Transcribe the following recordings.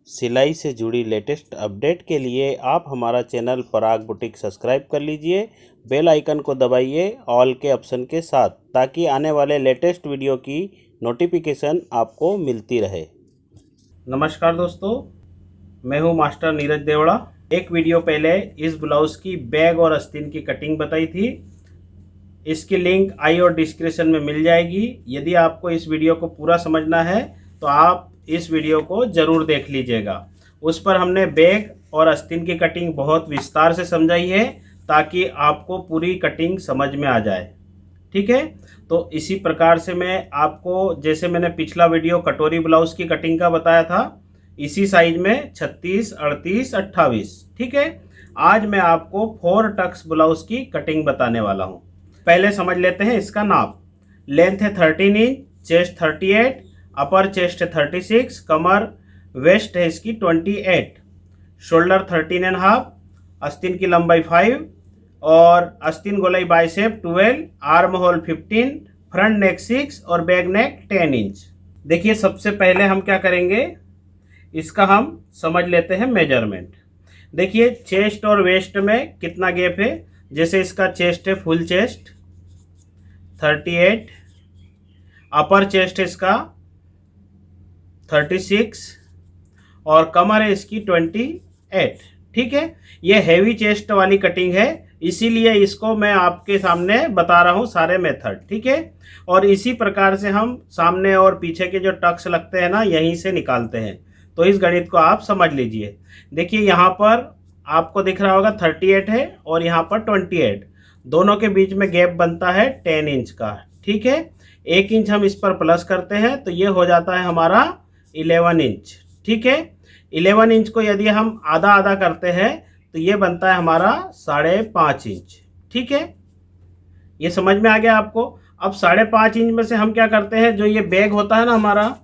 सिलाई से जुड़ी लेटेस्ट अपडेट के लिए आप हमारा चैनल पराग बुटीक सब्सक्राइब कर लीजिए। बेल आइकन को दबाइए ऑल के ऑप्शन के साथ, ताकि आने वाले लेटेस्ट वीडियो की नोटिफिकेशन आपको मिलती रहे। नमस्कार दोस्तों, मैं हूं मास्टर नीरज देवड़ा। एक वीडियो पहले इस ब्लाउज़ की बैग और आस्तीन की कटिंग बताई थी। इसकी लिंक आई और डिस्क्रिप्शन में मिल जाएगी। यदि आपको इस वीडियो को पूरा समझना है तो आप इस वीडियो को ज़रूर देख लीजिएगा। उस पर हमने बैग और आस्तीन की कटिंग बहुत विस्तार से समझाई है, ताकि आपको पूरी कटिंग समझ में आ जाए। ठीक है, तो इसी प्रकार से मैं आपको, जैसे मैंने पिछला वीडियो कटोरी ब्लाउज़ की कटिंग का बताया था, इसी साइज में 36, 38, 28। ठीक है, आज मैं आपको 4 टक्स ब्लाउज़ की कटिंग बताने वाला हूँ। पहले समझ लेते हैं इसका नाप। लेंथ है 13 इंच, चेस्ट 38, अपर चेस्ट है 36, कमर वेस्ट है इसकी 28, शोल्डर 13.5, आस्तीन की लंबाई 5 और आस्तीन गोलाई बाइसेप 12, आर्म होल 15, फ्रंट नेक 6 और बैक नेक 10 इंच। देखिए, सबसे पहले हम क्या करेंगे, इसका हम समझ लेते हैं मेजरमेंट। देखिए, चेस्ट और वेस्ट में कितना गैप है। जैसे इसका चेस्ट है फुल चेस्ट 38, अपर चेस्ट है इसका 36 और कमर है इसकी 28। ठीक है, ये हैवी चेस्ट वाली कटिंग है, इसीलिए इसको मैं आपके सामने बता रहा हूँ सारे मेथड। ठीक है, और इसी प्रकार से हम सामने और पीछे के जो टक्स लगते हैं ना, यहीं से निकालते हैं। तो इस गणित को आप समझ लीजिए। देखिए, यहाँ पर आपको दिख रहा होगा 38 है और यहाँ पर 28, दोनों के बीच में गैप बनता है 10 इंच का। ठीक है, 1 इंच हम इस पर प्लस करते हैं तो ये हो जाता है हमारा 11 इंच। ठीक है, 11 इंच को यदि हम आधा आधा करते हैं तो ये बनता है हमारा 5.5 इंच। ठीक है, ये समझ में आ गया आपको। अब 5.5 इंच में से हम क्या करते हैं, जो ये बैग होता है ना हमारा,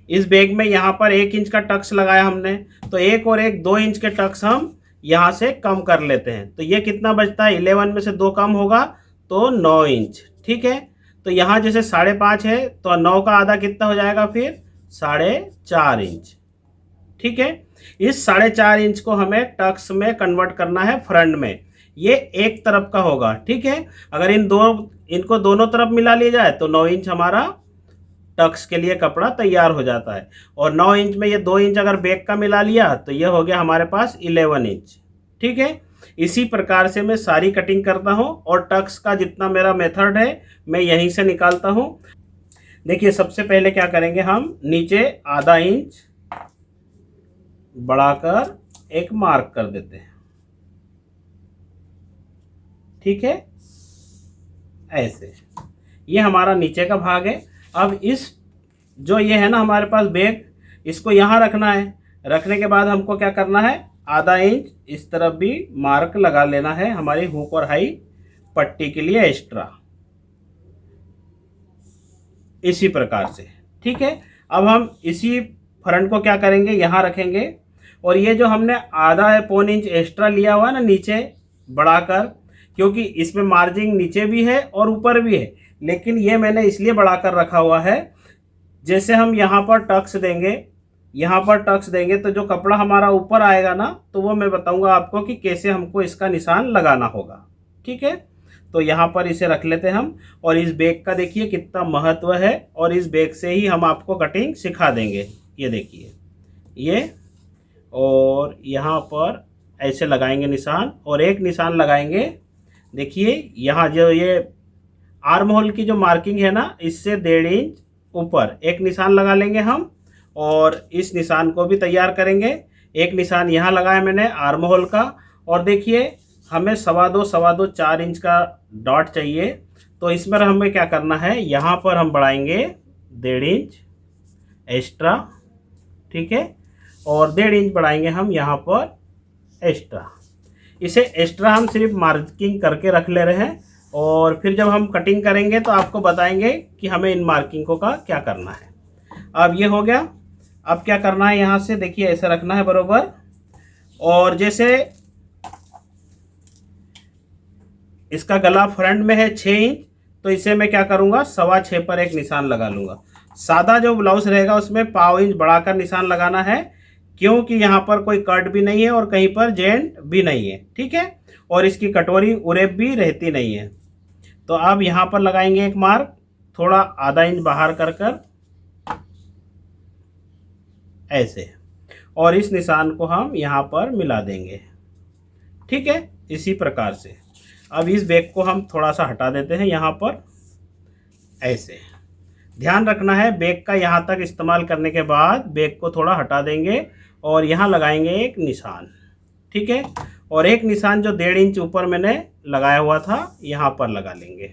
इस बैग में यहाँ पर 1 इंच का टक्स लगाया हमने, तो 1 और 1 2 इंच के टक्स हम यहाँ से कम कर लेते हैं। तो ये कितना बचता है, 11 में से 2 कम होगा तो 9 इंच। ठीक है, तो यहाँ जैसे 5.5 है तो 9 का आधा कितना हो जाएगा, फिर 4.5 इंच। ठीक है, इस 4.5 इंच को हमें टक्स में कन्वर्ट करना है फ्रंट में। ये एक तरफ का होगा। ठीक है, अगर इनको दोनों तरफ मिला लिया जाए तो 9 इंच हमारा टक्स के लिए कपड़ा तैयार हो जाता है। और 9 इंच में ये 2 इंच अगर बैक का मिला लिया तो ये हो गया हमारे पास 11 इंच। ठीक है, इसी प्रकार से मैं सारी कटिंग करता हूँ और टक्स का जितना मेरा मेथड है मैं यहीं से निकालता हूँ। देखिए, सबसे पहले क्या करेंगे, हम नीचे आधा इंच बढ़ाकर एक मार्क कर देते हैं। ठीक है, ऐसे ये हमारा नीचे का भाग है। अब इस जो ये है ना हमारे पास बैग, इसको यहाँ रखना है। रखने के बाद हमको क्या करना है, आधा इंच इस तरफ भी मार्क लगा लेना है हमारी हुक और हाई पट्टी के लिए एक्स्ट्रा, इसी प्रकार से। ठीक है, अब हम इसी फ्रंट को क्या करेंगे, यहाँ रखेंगे और ये जो हमने आधा पौन इंच एक्स्ट्रा लिया हुआ है ना नीचे बढ़ाकर, क्योंकि इसमें मार्जिन नीचे भी है और ऊपर भी है, लेकिन ये मैंने इसलिए बढ़ाकर रखा हुआ है। जैसे हम यहाँ पर टक्स देंगे, यहाँ पर टक्स देंगे तो जो कपड़ा हमारा ऊपर आएगा ना, तो वो मैं बताऊंगा आपको कि कैसे हमको इसका निशान लगाना होगा। ठीक है, तो यहाँ पर इसे रख लेते हैं हम। और इस बैग का देखिए कितना महत्व है, और इस बैग से ही हम आपको कटिंग सिखा देंगे। ये देखिए, ये और यहाँ पर ऐसे लगाएंगे निशान, और एक निशान लगाएंगे। देखिए, यहाँ जो ये आर्म होल की जो मार्किंग है ना, इससे 1.5 इंच ऊपर एक निशान लगा लेंगे हम, और इस निशान को भी तैयार करेंगे। एक निशान यहाँ लगाया मैंने आर्म होल का, और देखिए हमें 2.25 4 इंच का डॉट चाहिए। तो इसमें हमें क्या करना है, यहाँ पर हम बढ़ाएंगे 1.5 इंच एक्स्ट्रा। ठीक है, और 1.5 इंच बढ़ाएंगे हम यहाँ पर एक्स्ट्रा। इसे एक्स्ट्रा हम सिर्फ मार्किंग करके रख ले रहे हैं, और फिर जब हम कटिंग करेंगे तो आपको बताएंगे कि हमें इन मार्किंगों का क्या करना है। अब ये हो गया। अब क्या करना है, यहाँ से देखिए ऐसे रखना है बरोबर, और जैसे इसका गला फ्रंट में है 6 इंच, तो इसे मैं क्या करूँगा, 6.25 पर एक निशान लगा लूँगा। सादा जो ब्लाउज रहेगा उसमें पाव इंच बढ़ाकर निशान लगाना है, क्योंकि यहाँ पर कोई कट भी नहीं है और कहीं पर जेंट भी नहीं है, ठीक है। और इसकी कटोरी उरेब भी रहती नहीं है। तो अब यहाँ पर लगाएंगे एक मार्क, थोड़ा आधा इंच बाहर कर कर ऐसे, और इस निशान को हम यहाँ पर मिला देंगे, ठीक है, इसी प्रकार से। अब इस बैग को हम थोड़ा सा हटा देते हैं यहाँ पर ऐसे। ध्यान रखना है बैग का यहाँ तक इस्तेमाल करने के बाद बैग को थोड़ा हटा देंगे और यहाँ लगाएंगे एक निशान, ठीक है। और एक निशान जो 1.5 इंच ऊपर मैंने लगाया हुआ था यहाँ पर लगा लेंगे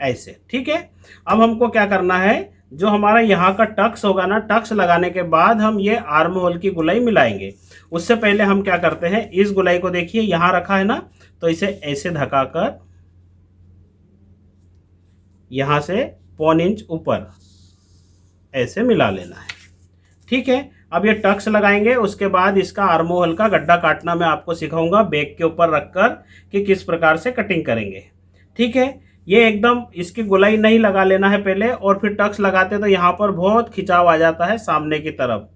ऐसे, ठीक है। अब हमको क्या करना है, जो हमारा यहाँ का टक्स होगा ना, टक्स लगाने के बाद हम ये आर्म होल की गुलाई मिलाएंगे। उससे पहले हम क्या करते हैं, इस गुलाई को देखिए यहाँ रखा है ना, तो इसे ऐसे धकाकर यहाँ से 1.25 इंच ऊपर ऐसे मिला लेना है, ठीक है। अब ये टक्स लगाएंगे, उसके बाद इसका आर्म होल का गड्ढा काटना मैं आपको सिखाऊंगा बैग के ऊपर रखकर कि किस प्रकार से कटिंग करेंगे, ठीक है। ये एकदम इसकी गुलाई नहीं लगा लेना है पहले, और फिर टक्स लगाते तो यहाँ पर बहुत खिंचाव आ जाता है सामने की तरफ।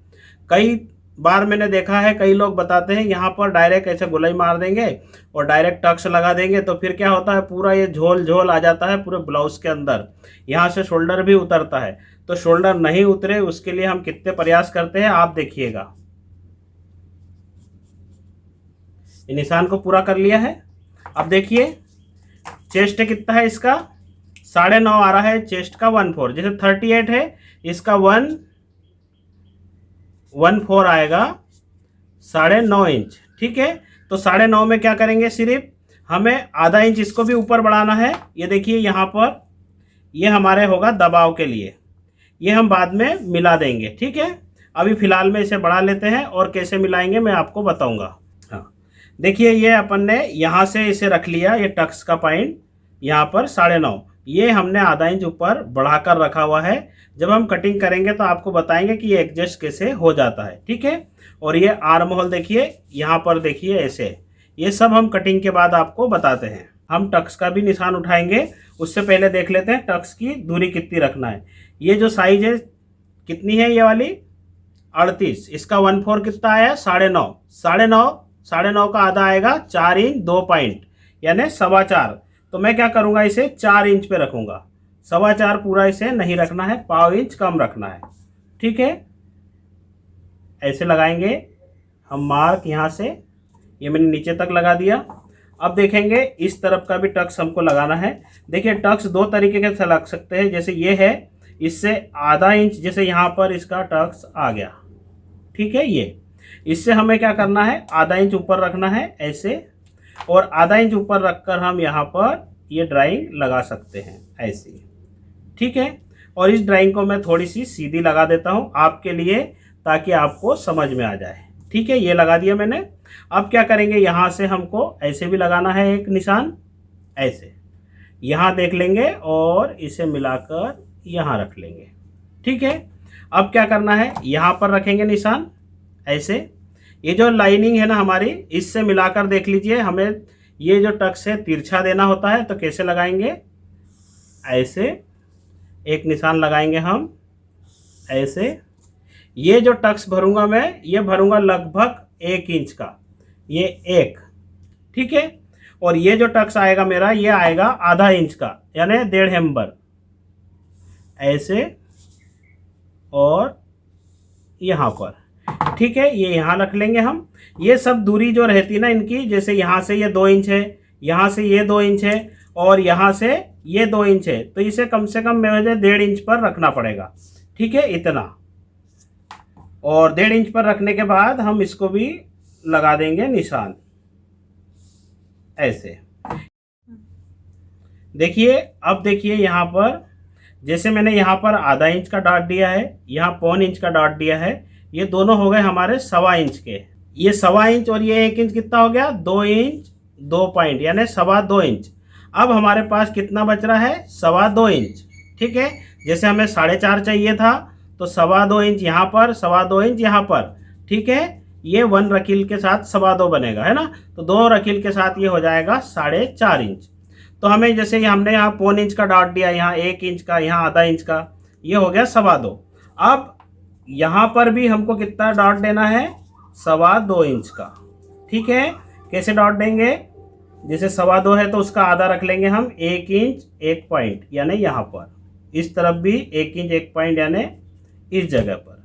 कई बार मैंने देखा है, कई लोग बताते हैं यहाँ पर डायरेक्ट ऐसे गुलाई मार देंगे और डायरेक्ट टक्स लगा देंगे, तो फिर क्या होता है, पूरा ये झोल झोल आ जाता है पूरे ब्लाउज के अंदर, यहाँ से शोल्डर भी उतरता है। तो शोल्डर नहीं उतरे उसके लिए हम कितने प्रयास करते हैं आप देखिएगा। निशान को पूरा कर लिया है। अब देखिए चेस्ट कितना है इसका, 9.5 आ रहा है चेस्ट का 1/4, जैसे 38 है इसका 1/4 आएगा 9.5 इंच, ठीक है। तो 9.5 में क्या करेंगे, सिर्फ हमें आधा इंच इसको भी ऊपर बढ़ाना है। ये देखिए यहाँ पर ये हमारे होगा दबाव के लिए, ये हम बाद में मिला देंगे, ठीक है। अभी फिलहाल में इसे बढ़ा लेते हैं और कैसे मिलाएंगे मैं आपको बताऊंगा। हाँ देखिए ये अपन ने यहाँ से इसे रख लिया, ये टक्स का पॉइंट यहाँ पर 9.5, ये हमने आधा इंच ऊपर बढ़ाकर रखा हुआ है। जब हम कटिंग करेंगे तो आपको बताएंगे कि ये एडजस्ट कैसे हो जाता है, ठीक है। और ये आर्म होल देखिए यहाँ पर देखिए ऐसे, ये सब हम कटिंग के बाद आपको बताते हैं। हम टक्स का भी निशान उठाएंगे, उससे पहले देख लेते हैं टक्स की दूरी कितनी रखना है। ये जो साइज है कितनी है, ये वाली 38, इसका 1/4 कितना आया 9.5, 9.5 का आधा आएगा 4 इंच 2 पॉइंट यानी 4.25। तो मैं क्या करूंगा, इसे 4 इंच पे रखूंगा, 4.25 पूरा इसे नहीं रखना है, पाव इंच कम रखना है, ठीक है। ऐसे लगाएंगे हम मार्क यहाँ से, ये मैंने नीचे तक लगा दिया। अब देखेंगे इस तरफ का भी टक्स हमको लगाना है। देखिए टक्स 2 तरीके से लग सकते हैं, जैसे ये है इससे आधा इंच, जैसे यहाँ पर इसका टक्स आ गया, ठीक है। ये इससे हमें क्या करना है, आधा इंच ऊपर रखना है ऐसे, और आधा इंच ऊपर रखकर हम यहाँ पर ये ड्राइंग लगा सकते हैं ऐसे, ठीक है। और इस ड्राइंग को मैं थोड़ी सी सीधी लगा देता हूँ आपके लिए, ताकि आपको समझ में आ जाए, ठीक है। ये लगा दिया मैंने। अब क्या करेंगे, यहाँ से हमको ऐसे भी लगाना है एक निशान ऐसे, यहाँ देख लेंगे और इसे मिलाकर यहाँ रख लेंगे, ठीक है। अब क्या करना है, यहाँ पर रखेंगे निशान ऐसे, ये जो लाइनिंग है ना हमारी, इससे मिलाकर देख लीजिए। हमें ये जो टक्स है तिरछा देना होता है, तो कैसे लगाएंगे, ऐसे एक निशान लगाएंगे हम ऐसे। ये जो टक्स भरूंगा मैं, ये भरूंगा लगभग 1 इंच का, ये 1, ठीक है। और ये जो टक्स आएगा मेरा, ये आएगा आधा इंच का यानी 1.5 हेम्बर ऐसे, और यहाँ पर, ठीक है। ये यहाँ रख लेंगे हम। ये सब दूरी जो रहती है ना इनकी, जैसे यहाँ से ये 2 इंच है, यहाँ से ये 2 इंच है, और यहाँ से ये 2 इंच है, तो इसे कम से कम मुझे 1.5 इंच पर रखना पड़ेगा, ठीक है, इतना। और 1.5 इंच पर रखने के बाद हम इसको भी लगा देंगे निशान ऐसे। देखिए अब देखिए यहाँ पर, जैसे मैंने यहाँ पर आधा इंच का डॉट दिया है, यहाँ 1.25 इंच का डॉट दिया है, ये दोनों हो गए हमारे 1.25 इंच के। ये 1.25 इंच और ये 1 इंच कितना हो गया, 2 इंच 2 पॉइंट यानी 2.25 इंच। अब हमारे पास कितना बच रहा है, 2.25 इंच, ठीक है। जैसे हमें 4.5 चाहिए था, तो 2.25 इंच यहाँ पर, 2.25 इंच यहाँ पर, ठीक है। ये 1 रकील के साथ 2.25 बनेगा, है ना। तो 2 रकील के साथ ये हो जाएगा 4.5 इंच। तो हमें जैसे हमने यहाँ 1.25 इंच का डॉट दिया, यहाँ 1 इंच का, यहाँ आधा इंच का, ये हो गया 2.25। अब यहाँ पर भी हमको कितना डॉट देना है, 2.25 इंच का। ठीक है, कैसे डॉट देंगे, जैसे 2.25 है तो उसका आधा रख लेंगे हम 1 इंच 1 पॉइंट, यानी यहाँ पर इस तरफ भी 1 इंच 1 पॉइंट यानी इस जगह पर।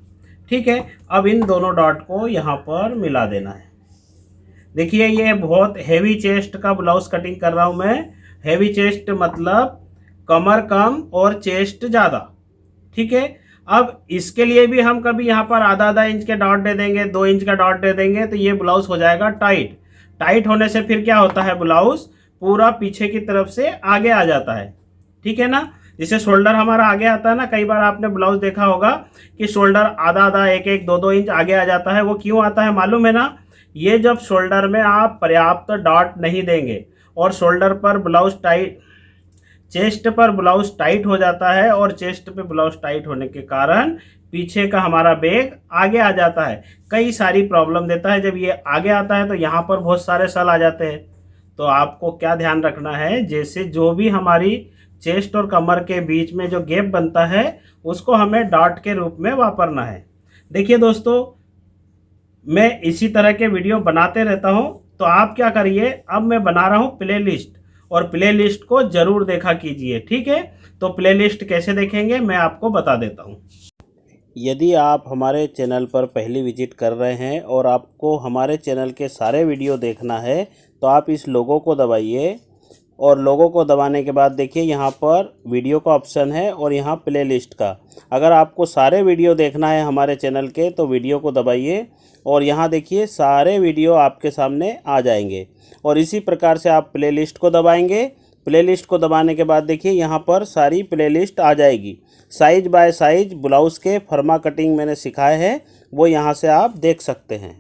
ठीक है, अब इन दोनों डॉट को यहाँ पर मिला देना है। देखिए ये बहुत हैवी चेस्ट का ब्लाउज कटिंग कर रहा हूँ मैं। हैवी चेस्ट मतलब कमर कम और चेस्ट ज़्यादा। ठीक है, अब इसके लिए भी हम कभी यहाँ पर आधा इंच के डॉट दे देंगे, 2 इंच का डॉट दे देंगे तो ये ब्लाउज हो जाएगा टाइट। टाइट होने से फिर क्या होता है, ब्लाउज पूरा पीछे की तरफ से आगे आ जाता है। ठीक है ना, जिसे शोल्डर हमारा आगे आता है ना, कई बार आपने ब्लाउज देखा होगा कि शोल्डर आधा 1 2 इंच आगे आ जाता है। वो क्यों आता है मालूम है ना, ये जब शोल्डर में आप पर्याप्त डॉट नहीं देंगे और शोल्डर पर ब्लाउज टाइट, चेस्ट पर ब्लाउज टाइट हो जाता है और चेस्ट पे ब्लाउज टाइट होने के कारण पीछे का हमारा बैग आगे आ जाता है, कई सारी प्रॉब्लम देता है। जब ये आगे आता है तो यहाँ पर बहुत सारे सल आ जाते हैं। तो आपको क्या ध्यान रखना है, जैसे जो भी हमारी चेस्ट और कमर के बीच में जो गैप बनता है उसको हमें डॉट के रूप में वापरना है। देखिए दोस्तों, मैं इसी तरह के वीडियो बनाते रहता हूं, तो आप क्या करिए, अब मैं बना रहा हूं प्लेलिस्ट, और प्लेलिस्ट को जरूर देखा कीजिए। ठीक है, तो प्लेलिस्ट कैसे देखेंगे मैं आपको बता देता हूं। यदि आप हमारे चैनल पर पहली विजिट कर रहे हैं और आपको हमारे चैनल के सारे वीडियो देखना है तो आप इस लोगो को दबाइए, और लोगों को दबाने के बाद देखिए यहाँ पर वीडियो का ऑप्शन है और यहाँ प्लेलिस्ट का। अगर आपको सारे वीडियो देखना है हमारे चैनल के तो वीडियो को दबाइए और यहाँ देखिए सारे वीडियो आपके सामने आ जाएंगे। और इसी प्रकार से आप प्लेलिस्ट को दबाएंगे। प्लेलिस्ट को दबाने के बाद देखिए यहाँ पर सारी प्लेलिस्ट आ जाएगी। साइज बाय साइज ब्लाउज़ के फर्मा कटिंग मैंने सिखाए हैं, वो यहाँ से आप देख सकते हैं।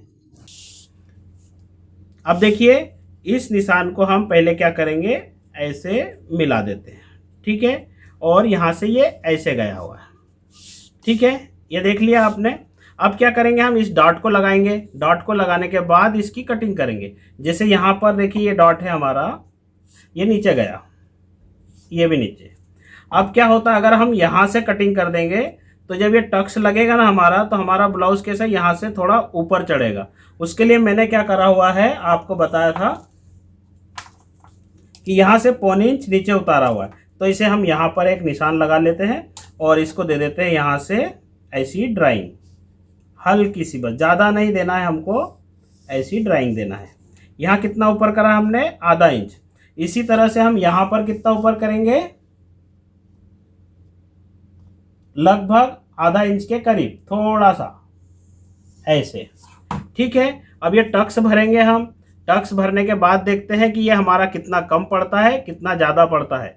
अब देखिए इस निशान को हम पहले क्या करेंगे, ऐसे मिला देते हैं। ठीक है, और यहाँ से ये ऐसे गया हुआ है। ठीक है, ये देख लिया आपने। अब क्या करेंगे, हम इस डॉट को लगाएंगे। डॉट को लगाने के बाद इसकी कटिंग करेंगे। जैसे यहाँ पर देखिए ये डॉट है हमारा, ये नीचे गया, ये भी नीचे। अब क्या होता है, अगर हम यहाँ से कटिंग कर देंगे तो जब ये टक्स लगेगा ना हमारा, तो हमारा ब्लाउज कैसे यहाँ से थोड़ा ऊपर चढ़ेगा। उसके लिए मैंने क्या करा हुआ है, आपको बताया था कि यहाँ से 1.25 इंच नीचे उतारा हुआ है। तो इसे हम यहाँ पर एक निशान लगा लेते हैं और इसको दे देते हैं यहाँ से ऐसी ड्राइंग, हल्की सी, बस ज़्यादा नहीं देना है हमको, ऐसी ड्राइंग देना है। यहाँ कितना ऊपर करा हमने, आधा इंच। इसी तरह से हम यहाँ पर कितना ऊपर करेंगे, लगभग आधा इंच के करीब, थोड़ा सा ऐसे। ठीक है, अब ये टक्स भरेंगे हम। टक्स भरने के बाद देखते हैं कि ये हमारा कितना कम पड़ता है कितना ज़्यादा पड़ता है।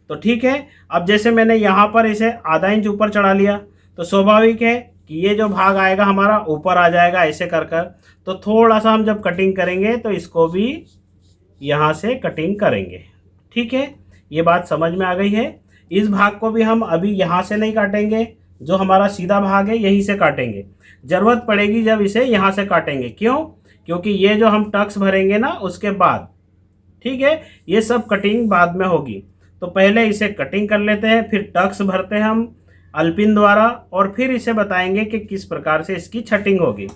तो ठीक है, अब जैसे मैंने यहाँ पर इसे आधा इंच ऊपर चढ़ा लिया तो स्वाभाविक है कि ये जो भाग आएगा हमारा ऊपर आ जाएगा ऐसे कर कर। तो थोड़ा सा हम जब कटिंग करेंगे तो इसको भी यहाँ से कटिंग करेंगे। ठीक है, ये बात समझ में आ गई है। इस भाग को भी हम अभी यहाँ से नहीं काटेंगे, जो हमारा सीधा भाग है यहीं से काटेंगे। ज़रूरत पड़ेगी जब इसे यहाँ से काटेंगे। क्यों? क्योंकि ये जो हम टक्स भरेंगे ना उसके बाद, ठीक है, ये सब कटिंग बाद में होगी। तो पहले इसे कटिंग कर लेते हैं, फिर टक्स भरते हैं हम अल्पिन द्वारा, और फिर इसे बताएंगे कि किस प्रकार से इसकी छटिंग होगी।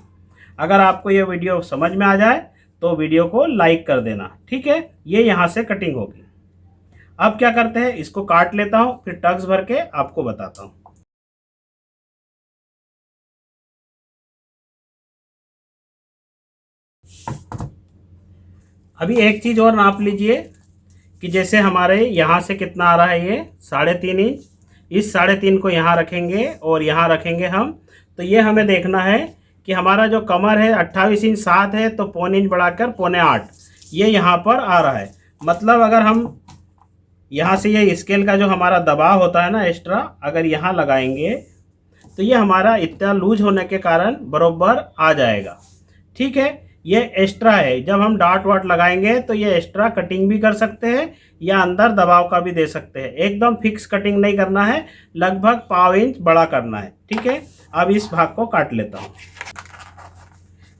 अगर आपको ये वीडियो समझ में आ जाए तो वीडियो को लाइक कर देना। ठीक है, ये यहाँ से कटिंग होगी। अब क्या करते हैं, इसको काट लेता हूँ, फिर टक्स भर के आपको बताता हूँ। अभी एक चीज़ और नाप लीजिए कि जैसे हमारे यहाँ से कितना आ रहा है, ये 3.5 इंच। इस 3.5 को यहाँ रखेंगे और यहाँ रखेंगे हम। तो ये हमें देखना है कि हमारा जो कमर है 28 इंच 7 है, तो 0.25 इंच बढ़ाकर 0.8 ये यहाँ पर आ रहा है। मतलब अगर हम यहाँ से ये स्केल का जो हमारा दबाव होता है ना एक्स्ट्रा, अगर यहाँ लगाएंगे तो ये हमारा इतना लूज होने के कारण बरोबर आ जाएगा। ठीक है, ये एक्स्ट्रा है। जब हम डॉट वाट लगाएंगे तो ये एक्स्ट्रा कटिंग भी कर सकते हैं या अंदर दबाव का भी दे सकते हैं। एकदम फिक्स कटिंग नहीं करना है, लगभग 0.5 इंच बड़ा करना है। ठीक है, अब इस भाग को काट लेता हूँ।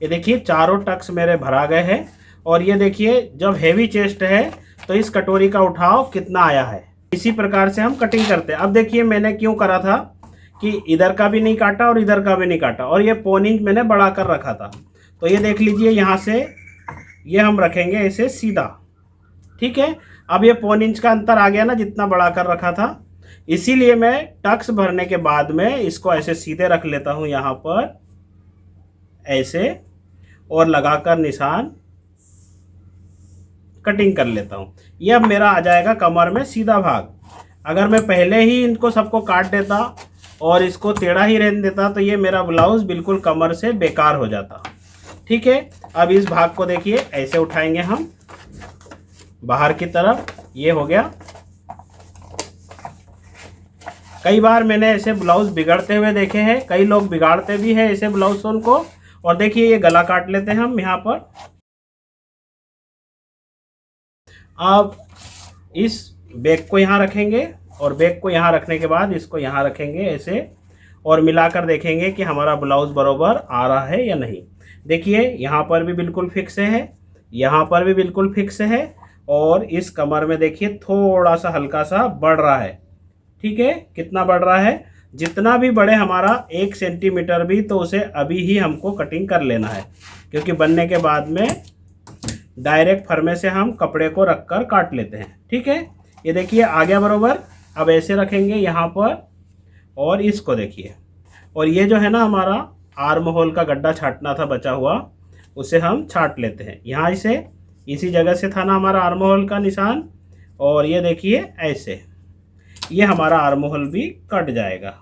ये देखिए चारों टक्स मेरे भरा गए हैं। और ये देखिए जब हेवी चेस्ट है तो इस कटोरी का उठाव कितना आया है। इसी प्रकार से हम कटिंग करते हैं। अब देखिए मैंने क्यों करा था कि इधर का भी नहीं काटा और इधर का भी नहीं काटा, और ये पौन इंच मैंने बढ़ा कर रखा था। तो ये देख लीजिए यहाँ से ये हम रखेंगे ऐसे सीधा, ठीक है। अब ये पौन इंच का अंतर आ गया ना जितना बढ़ा कर रखा था, इसीलिए मैं टक्स भरने के बाद में इसको ऐसे सीधे रख लेता हूँ यहाँ पर ऐसे, और लगाकर निशान कटिंग कर लेता हूँ। ये अब मेरा आ जाएगा कमर में सीधा भाग। अगर मैं पहले ही इनको सबको काट देता और इसको टेढ़ा ही रहने देता तो ये मेरा ब्लाउज बिल्कुल कमर से बेकार हो जाता, ठीक है। अब इस भाग को देखिए ऐसे उठाएंगे हम बाहर की तरफ, ये हो गया। कई बार मैंने ऐसे ब्लाउज बिगड़ते हुए देखे हैं, कई लोग बिगाड़ते भी हैं ऐसे ब्लाउज को। और देखिए ये गला काट लेते हैं हम यहाँ पर। अब इस बैक को यहाँ रखेंगे और बैक को यहाँ रखने के बाद इसको यहाँ रखेंगे ऐसे, और मिलाकर देखेंगे कि हमारा ब्लाउज बराबर आ रहा है या नहीं। देखिए यहाँ पर भी बिल्कुल फिक्स है, यहाँ पर भी बिल्कुल फिक्स है, और इस कमर में देखिए थोड़ा सा हल्का सा बढ़ रहा है, ठीक है। कितना बढ़ रहा है, जितना भी बढ़े हमारा 1 सेंटीमीटर भी, तो उसे अभी ही हमको कटिंग कर लेना है, क्योंकि बनने के बाद में डायरेक्ट फरमे से हम कपड़े को रखकर काट लेते हैं, ठीक है। ये देखिए आ गया बरोबर। अब ऐसे रखेंगे यहाँ पर, और इसको देखिए, और ये जो है ना हमारा आर्म होल का गड्ढा छाटना था बचा हुआ, उसे हम छाट लेते हैं। यहाँ से इसी जगह से था ना हमारा आर्म होल का निशान, और ये देखिए ऐसे ये हमारा आर्म होल भी कट जाएगा।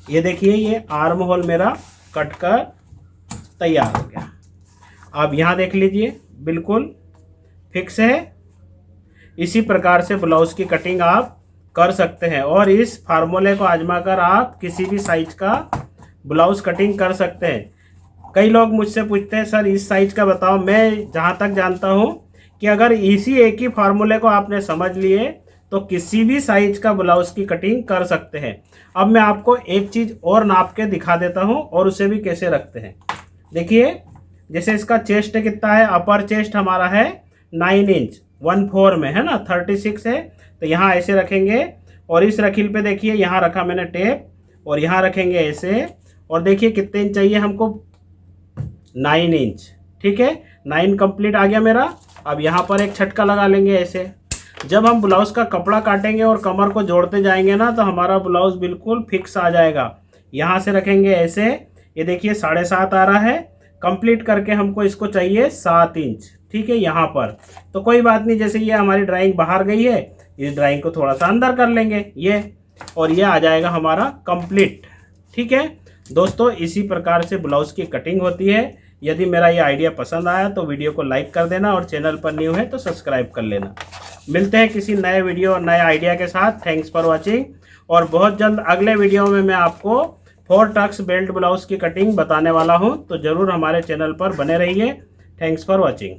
ये देखिए ये आर्म होल मेरा कट कर तैयार हो गया। अब यहाँ देख लीजिए बिल्कुल फिक्स है। इसी प्रकार से ब्लाउज की कटिंग आप कर सकते हैं, और इस फार्मूले को आजमाकर आप किसी भी साइज का ब्लाउज कटिंग कर सकते हैं। कई लोग मुझसे पूछते हैं सर इस साइज का बताओ। मैं जहाँ तक जानता हूँ कि अगर इसी एक ही फार्मूले को आपने समझ लिए तो किसी भी साइज का ब्लाउज की कटिंग कर सकते हैं। अब मैं आपको एक चीज़ और नाप के दिखा देता हूँ, और उसे भी कैसे रखते हैं। देखिए जैसे इसका चेस्ट कितना है, अपर चेस्ट हमारा है 9 इंच 1/4 में है ना, 36 है। तो यहाँ ऐसे रखेंगे, और इस रखील पे देखिए यहाँ रखा मैंने टेप, और यहाँ रखेंगे ऐसे, और देखिए कितने इंच चाहिए हमको, 9 इंच, ठीक है। 9 कंप्लीट आ गया मेरा। अब यहाँ पर एक छटका लगा लेंगे ऐसे। जब हम ब्लाउज का कपड़ा काटेंगे और कमर को जोड़ते जाएंगे ना, तो हमारा ब्लाउज बिल्कुल फिक्स आ जाएगा। यहाँ से रखेंगे ऐसे, ये देखिए 7.5 आ रहा है। कंप्लीट करके हमको इसको चाहिए 7 इंच, ठीक है। यहाँ पर तो कोई बात नहीं, जैसे ये हमारी ड्राइंग बाहर गई है, इस ड्राइंग को थोड़ा सा अंदर कर लेंगे ये, और ये आ जाएगा हमारा कंप्लीट, ठीक है। दोस्तों इसी प्रकार से ब्लाउज की कटिंग होती है। यदि मेरा ये आइडिया पसंद आया तो वीडियो को लाइक कर देना, और चैनल पर न्यू है तो सब्सक्राइब कर लेना। मिलते हैं किसी नए वीडियो और नए आइडिया के साथ। Thanks for watching. और बहुत जल्द अगले वीडियो में मैं आपको 4 टक्स बेल्ट ब्लाउज की कटिंग बताने वाला हूं, तो ज़रूर हमारे चैनल पर बने रहिए। Thanks for watching.